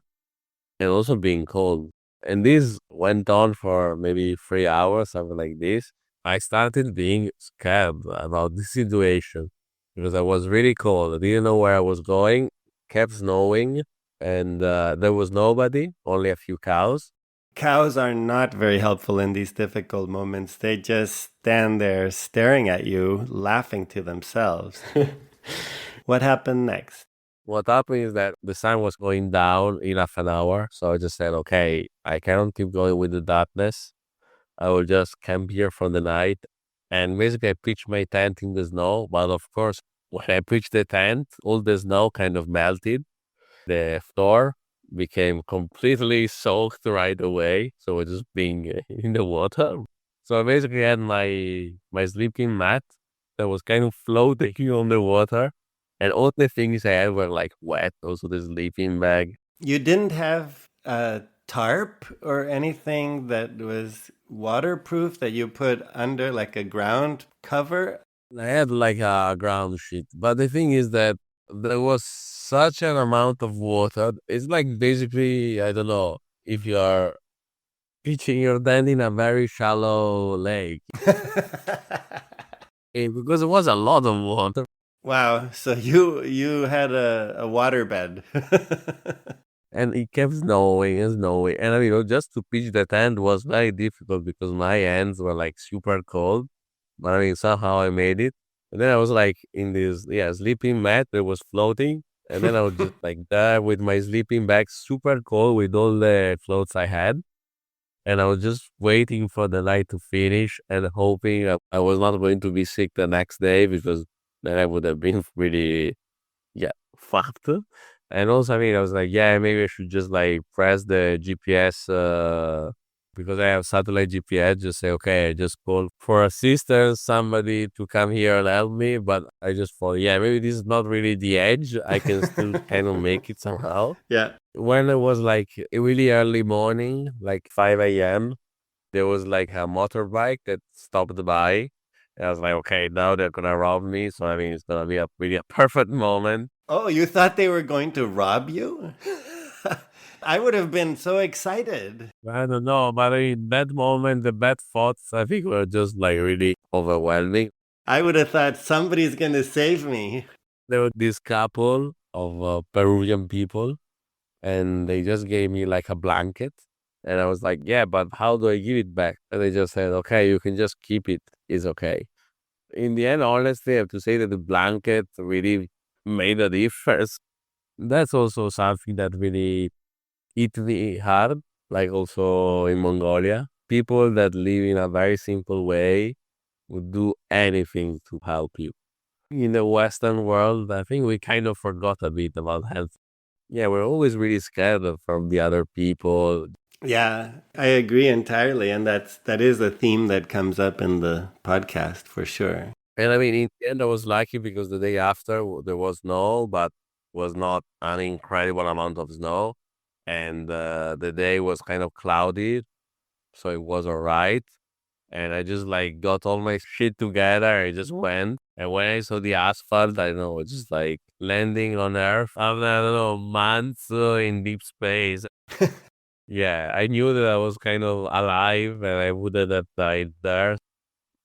and also being cold. And this went on for maybe 3 hours, something like this. I started being scared about this situation because I was really cold. I didn't know where I was going, kept snowing, and there was nobody, only a few cows. Cows are not very helpful in these difficult moments. They just stand there staring at you, laughing to themselves. What happened next? What happened is that the sun was going down in half an hour. So I just said, okay, I cannot keep going with the darkness. I will just camp here for the night. And basically, I pitched my tent in the snow. But of course, when I pitched the tent, all the snow kind of melted. The floor became completely soaked right away. So we're just being in the water. So I basically had my sleeping mat that was kind of floating on the water. And all the things I had were like wet. Also, the sleeping bag. You didn't have a tarp or anything that was waterproof that you put under like a ground cover? I had like a ground sheet, but the thing is that there was such an amount of water. It's like basically, I don't know, if you are pitching your tent in a very shallow lake. Because it was a lot of water. Wow. So you had a waterbed. And it kept snowing and snowing. And just to pitch the tent was very difficult because my hands were like super cold. But somehow I made it. And then I was like in this, sleeping mat that was floating. And then I was just like there with my sleeping bag, super cold with all the clothes I had. And I was just waiting for the night to finish and hoping I was not going to be sick the next day because then I would have been really, fucked. And also, I was like, yeah, maybe I should just like press the GPS because I have satellite GPS. Just say, okay, I just call for assistance, somebody to come here and help me. But I just thought, yeah, maybe this is not really the edge. I can still kind of make it somehow. Yeah. When it was like a really early morning, like 5 a.m., there was like a motorbike that stopped by. And I was like, okay, now they're gonna rob me. So it's gonna be a really a perfect moment. Oh, you thought they were going to rob you? I would have been so excited. I don't know, but in that moment, the bad thoughts, I think, were just like really overwhelming. I would have thought somebody's going to save me. There was this couple of Peruvian people, and they just gave me like a blanket. And I was like, yeah, but how do I give it back? And they just said, okay, you can just keep it. It's okay. In the end, honestly, I have to say that the blanket really made a difference. That's also something that really hit me hard, like also in Mongolia. People that live in a very simple way would do anything to help you. In the Western world, I think we kind of forgot a bit about health. Yeah, we're always really scared from the other people. Yeah, I agree entirely, and that is a theme that comes up in the podcast for sure. And in the end, I was lucky because the day after there was snow, but was not an incredible amount of snow. And the day was kind of cloudy, so it was all right. And I just like got all my shit together. I just went. And when I saw the asphalt, I don't know, it's just like landing on Earth after, I don't know, months in deep space. Yeah, I knew that I was kind of alive and I wouldn't have died there.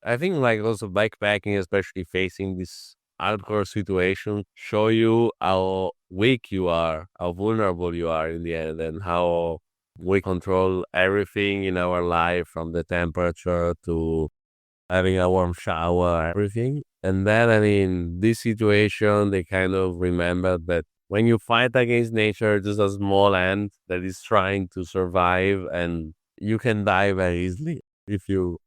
I think like also backpacking, especially facing this hardcore situation, show you how weak you are, how vulnerable you are in the end, and how we control everything in our life from the temperature to having a warm shower, everything. And then, this situation, they kind of remembered that when you fight against nature, just a small ant that is trying to survive, and you can die very easily if you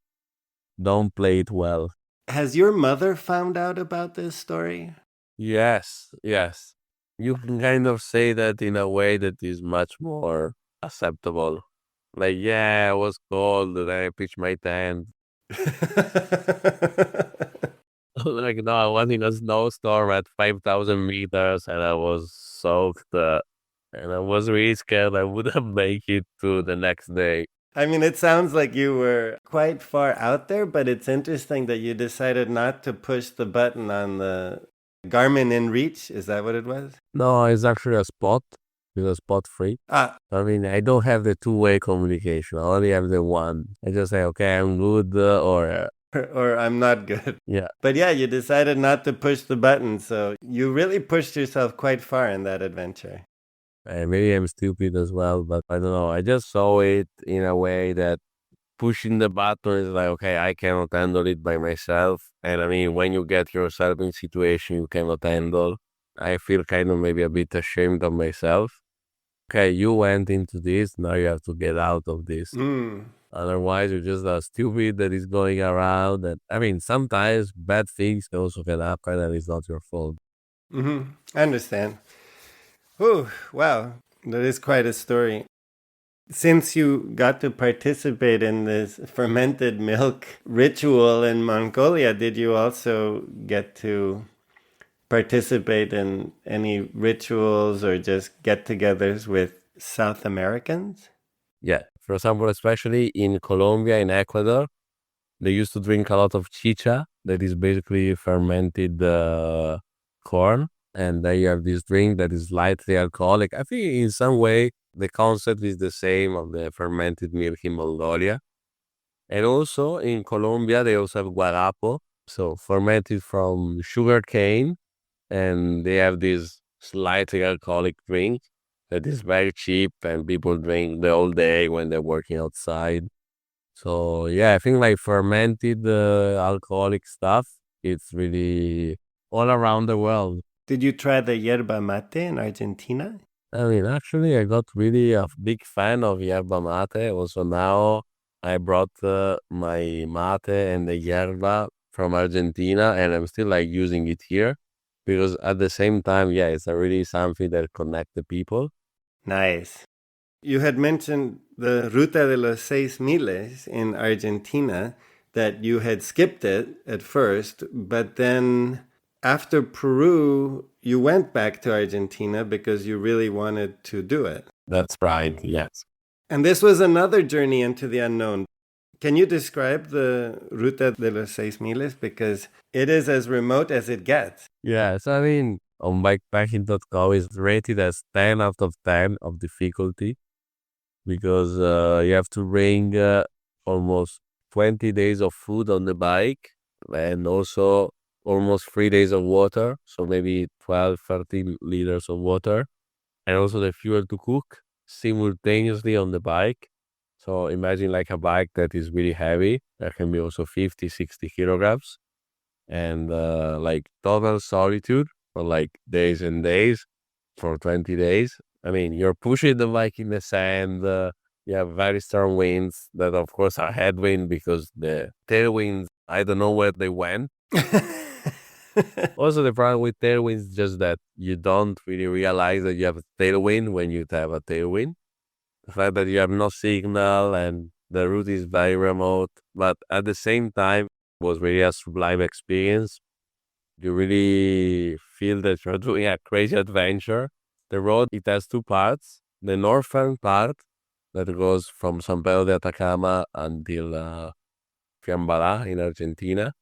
don't play it well. Has your mother found out about this story? Yes, yes. You can kind of say that in a way that is much more acceptable. Like, yeah, I was cold and I pitched my tent. Like, no, I was in a snowstorm at 5,000 meters and I was soaked. And I was really scared I wouldn't make it to the next day. I mean, it sounds like you were quite far out there, but it's interesting that you decided not to push the button on the Garmin InReach. Is that what it was? No, it's actually a spot. It's a spot free. Ah, I don't have the two-way communication. I only have the one. I just say, okay, I'm good, or or I'm not good. yeah. But yeah, you decided not to push the button, so you really pushed yourself quite far in that adventure. Maybe I'm stupid as well, but I don't know. I just saw it in a way that pushing the button is like, okay, I cannot handle it by myself. And when you get yourself in situation you cannot handle, I feel kind of maybe a bit ashamed of myself. Okay, you went into this, now you have to get out of this. Mm. Otherwise, you're just a stupid that is going around. And sometimes bad things also can happen and it's not your fault. Mm-hmm. I understand. Oh, wow. That is quite a story. Since you got to participate in this fermented milk ritual in Mongolia, did you also get to participate in any rituals or just get togethers with South Americans? Yeah. For example, especially in Colombia, in Ecuador, they used to drink a lot of chicha, that is basically fermented corn. And then you have this drink that is lightly alcoholic. I think in some way the concept is the same of the fermented milk in Mongolia. And also in Colombia, they also have guarapo, so fermented from sugar cane. and they have this slightly alcoholic drink that is very cheap and people drink the whole day when they're working outside. So yeah, I think like fermented alcoholic stuff, it's really all around the world. Did you try the yerba mate in Argentina? I mean, actually, I got really a big fan of yerba mate. Also, now I brought my mate and the yerba from Argentina, and I'm still like using it here because at the same time, yeah, it's a really something that connect the people. Nice. You had mentioned the Ruta de los Seis Miles in Argentina, that you had skipped it at first, but then after Peru, you went back to Argentina because you really wanted to do it. That's right. Yes. And this was another journey into the unknown. Can you describe the Ruta de los Seis Miles? Because it is as remote as it gets. Yes. I mean, on bikepacking.com is rated as 10 out of 10 of difficulty because you have to bring almost 20 days of food on the bike and also almost 3 days of water. So maybe 12, 13 liters of water and also the fuel to cook simultaneously on the bike. So imagine like a bike that is really heavy, that can be also 50, 60 kilograms and like total solitude for like days and days for 20 days. I mean, you're pushing the bike in the sand. You have very strong winds that, of course, are headwind because the tailwinds, I don't know where they went. Also, the problem with tailwinds is just that you don't really realize that you have a tailwind when you have a tailwind. The fact that you have no signal and the route is very remote, but at the same time, it was really a sublime experience. You really feel that you're doing a crazy adventure. The road, it has two parts. The northern part that goes from San Pedro de Atacama until Fiambara in Argentina.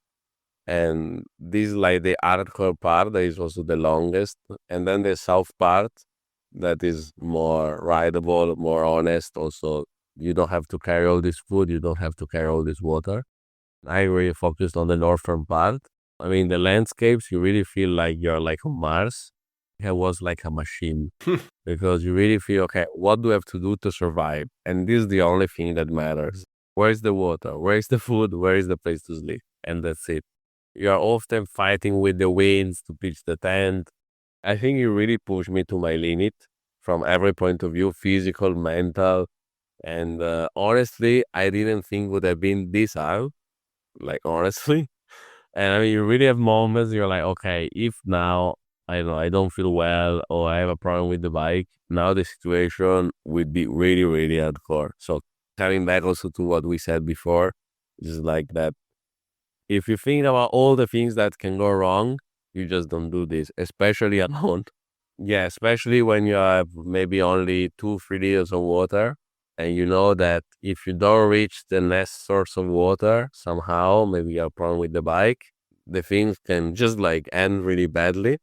And this is like the hardcore part that is also the longest. And then the south part that is more rideable, more honest. Also, you don't have to carry all this food. You don't have to carry all this water. I really focused on the northern part. I mean, the landscapes, you really feel like you're like on Mars. It was like a machine because you really feel, okay, what do I have to do to survive? And this is the only thing that matters. Where is the water? Where is the food? Where is the place to sleep? And that's it. You are often fighting with the winds to pitch the tent. I think it really pushed me to my limit from every point of view, physical, mental. And honestly, I didn't think would have been this hard, like honestly. And I mean, you really have moments you're like, okay, if now I don't know, I don't feel well or I have a problem with the bike, now the situation would be really, really hardcore. So coming back also to what we said before, just like that. If you think about all the things that can go wrong, you just don't do this, especially alone. Yeah, especially when you have maybe only 2, 3 liters of water and you know that if you don't reach the next source of water somehow, maybe you have a problem with the bike, the things can just like end really badly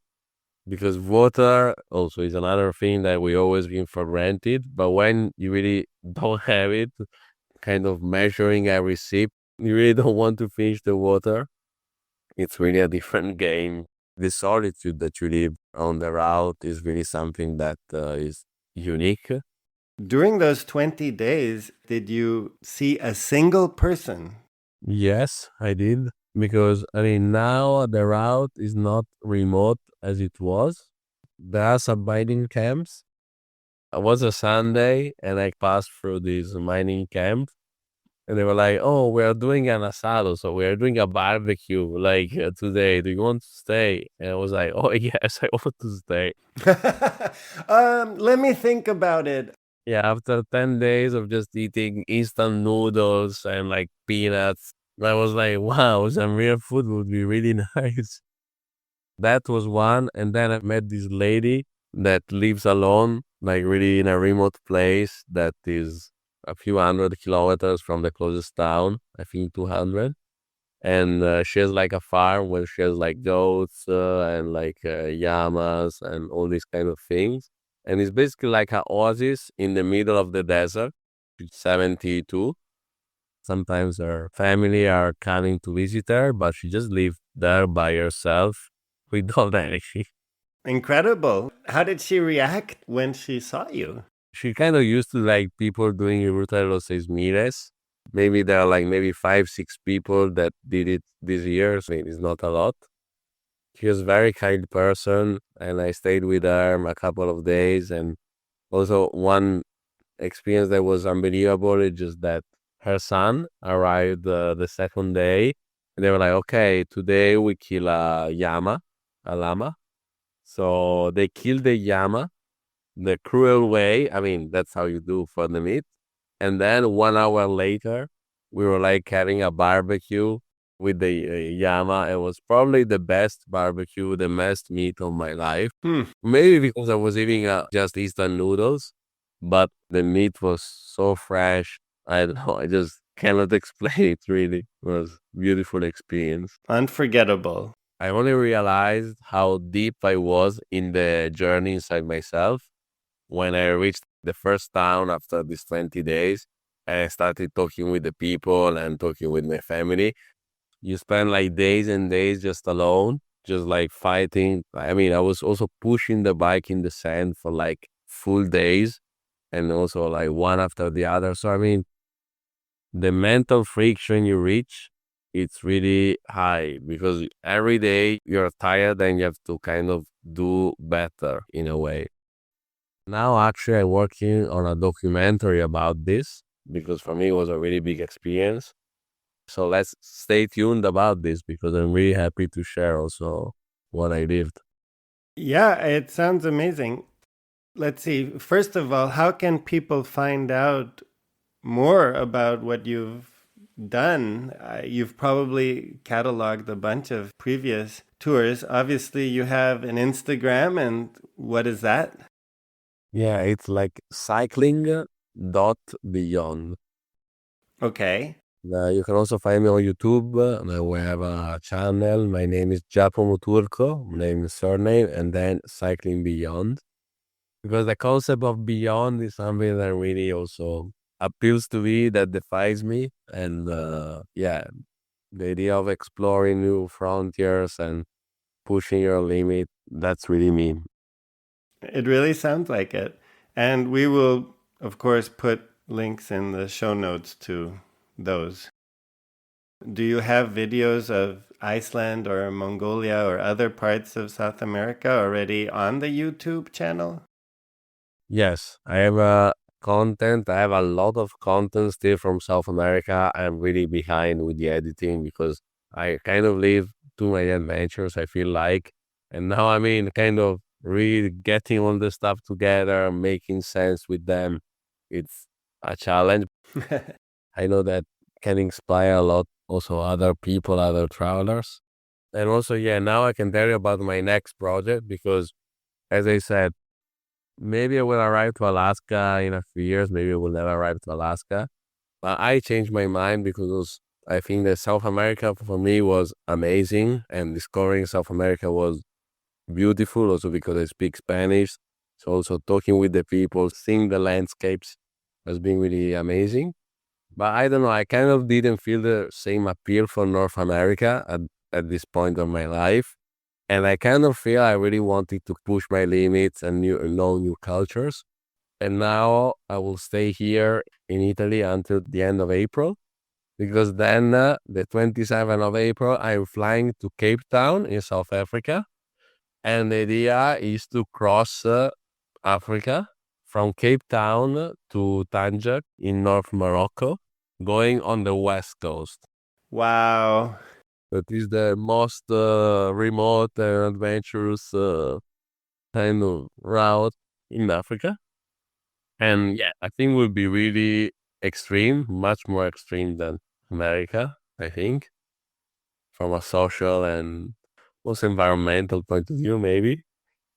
because water also is another thing that we always give for granted. But when you really don't have it, kind of measuring every sip, you really don't want to finish the water. It's really a different game. The solitude that you live on the route is really something that is unique. During those 20 days, did you see a single person? Yes, I did. Because, I mean, now the route is not remote as it was. There are some mining camps. It was a Sunday and I passed through these mining camps. And they were like, oh, we are doing an asado. So we are doing a barbecue like today. Do you want to stay? And I was like, oh, yes, I want to stay. Let me think about it. Yeah, after 10 days of just eating instant noodles and like peanuts, I was like, wow, some real food would be really nice. That was one. And then I met this lady that lives alone, like really in a remote place that is a few 100 kilometers from the closest town, I think 200. And she has like a farm where she has like goats and like llamas and all these kind of things. And it's basically like an oasis in the middle of the desert. She's 72. Sometimes her family are coming to visit her, but she just lives there by herself with all the energy. Incredible. How did she react when she saw you? She kind of used to like people doing Ruta de los Seis Miles. Maybe there are like maybe 5, 6 people that did it this year. So it's not a lot. She was a very kind person, and I stayed with her a couple of days. And also one experience that was unbelievable is just that her son arrived the second day, and they were like, "Okay, today we kill a llama." So they killed the llama the cruel way. I mean, that's how you do for the meat. And then 1 hour later, we were like having a barbecue with the llama. It was probably the best barbecue, the best meat of my life. Hmm. Maybe because I was eating just instant noodles, but the meat was so fresh. I don't know. I just cannot explain it really. It was a beautiful experience. Unforgettable. I only realized how deep I was in the journey inside myself when I reached the first town after these 20 days. And I started talking with the people and talking with my family. You spend like days and days just alone, just like fighting. I mean, I was also pushing the bike in the sand for like full days and also like one after the other. So, I mean, the mental friction you reach, it's really high because every day you're tired and you have to kind of do better in a way. Now, actually, I'm working on a documentary about this because for me it was a really big experience. So let's stay tuned about this because I'm really happy to share also what I lived. Yeah, it sounds amazing. Let's see. First of all, how can people find out more about what you've done? You've probably cataloged a bunch of previous tours. Obviously, you have an Instagram, and what is that? Yeah, it's like cycling dot beyond. Okay. You can also find me on YouTube. We have a channel. My name is Giacomo Turco, name is surname, and then Cycling Beyond. Because the concept of beyond is something that really also appeals to me, that defines me. And yeah, the idea of exploring new frontiers and pushing your limit, that's really me. It really sounds like it. And we will, of course, put links in the show notes to those. Do you have videos of Iceland or Mongolia or other parts of South America already on the YouTube channel? Yes, I have content. I have a lot of content still from South America. I'm really behind with the editing because I kind of live to my adventures, I feel like. And now I mean, kind of really getting all the stuff together, making sense with them. It's a challenge. I know that can inspire a lot also other people, other travelers. And also, yeah, now I can tell you about my next project because, as I said, maybe I will arrive to Alaska in a few years. Maybe I will never arrive to Alaska. But I changed my mind because I think that South America for me was amazing and discovering South America was beautiful also because I speak Spanish. So also talking with the people, seeing the landscapes has been really amazing. But I don't know, I kind of didn't feel the same appeal for North America at this point of my life. And I kind of feel I really wanted to push my limits and know new cultures. And now I will stay here in Italy until the end of April, because then the 27th of April, I'm flying to Cape Town in South Africa. And the idea is to cross Africa from Cape Town to Tanja in North Morocco, going on the west coast. Wow. That is the most remote and adventurous kind of route in Africa. And yeah, I think will be really extreme, much more extreme than America, I think, from a social and also environmental point of view, maybe.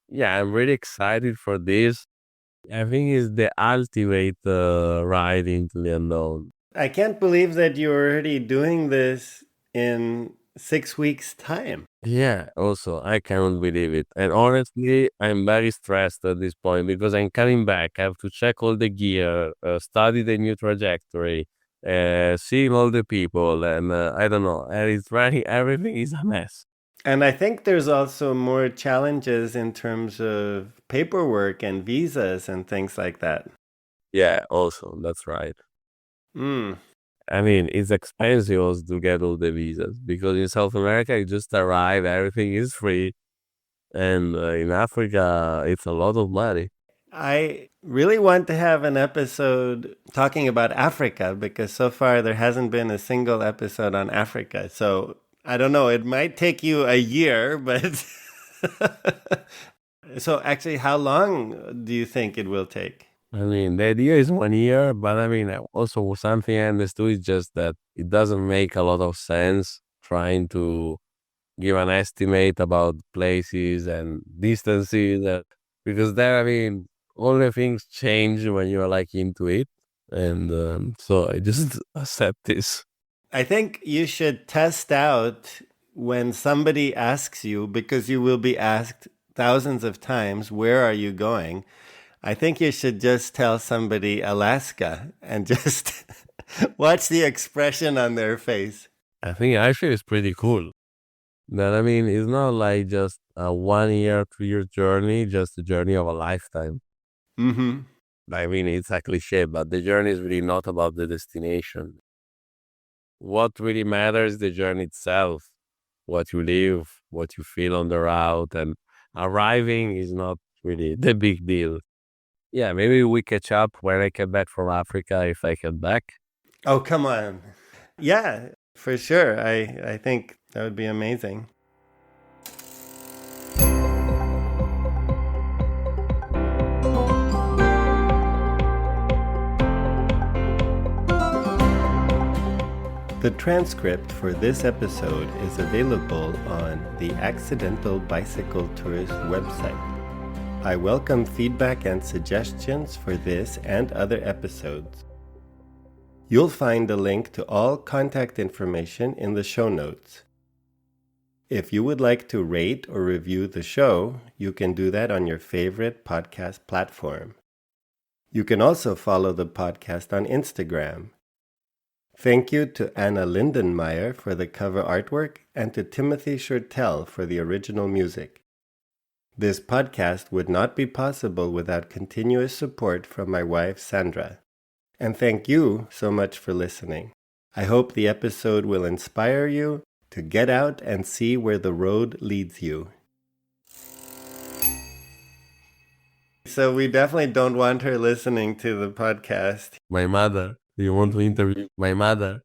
Yeah, I'm really excited for this. I think it's the ultimate ride into the unknown. I can't believe that you're already doing this in 6 weeks' time. Yeah, also, I cannot believe it. And honestly, I'm very stressed at this point because I'm coming back. I have to check all the gear, study the new trajectory, seeing all the people, and I don't know. And it's running, everything is a mess. And I think there's also more challenges in terms of paperwork and visas and things like that. Yeah, also, that's right. Mm. I mean, it's expensive also to get all the visas because in South America, you just arrive, everything is free. And in Africa, it's a lot of money. I really want to have an episode talking about Africa because so far there hasn't been a single episode on Africa. So I don't know, it might take you a year, but so actually, how long do you think it will take? I mean, the idea is 1 year, but I mean, also something I understood is just that it doesn't make a lot of sense trying to give an estimate about places and distances because there, I mean, all the things change when you're like into it. And so I just accept this. I think you should test out when somebody asks you, because you will be asked thousands of times, where are you going? I think you should just tell somebody Alaska and just watch the expression on their face. I think actually it's pretty cool. But I mean, it's not like just a 1 year, 2 year journey, just a journey of a lifetime. Mm-hmm. I mean, it's a cliche, but the journey is really not about the destination. What really matters is the journey itself, what you live, what you feel on the route, and arriving is not really the big deal. Yeah, maybe we catch up when I get back from Africa if I get back. Oh, come on. Yeah, for sure. I think that would be amazing. The transcript for this episode is available on the Accidental Bicycle Tourist website. I welcome feedback and suggestions for this and other episodes. You'll find a link to all contact information in the show notes. If you would like to rate or review the show, you can do that on your favorite podcast platform. You can also follow the podcast on Instagram. Thank you to Anna Lindenmeyer for the cover artwork and to Timothy Shurtell for the original music. This podcast would not be possible without continuous support from my wife, Sandra. And thank you so much for listening. I hope the episode will inspire you to get out and see where the road leads you. So we definitely don't want her listening to the podcast. My mother. Do you want to interview my mother?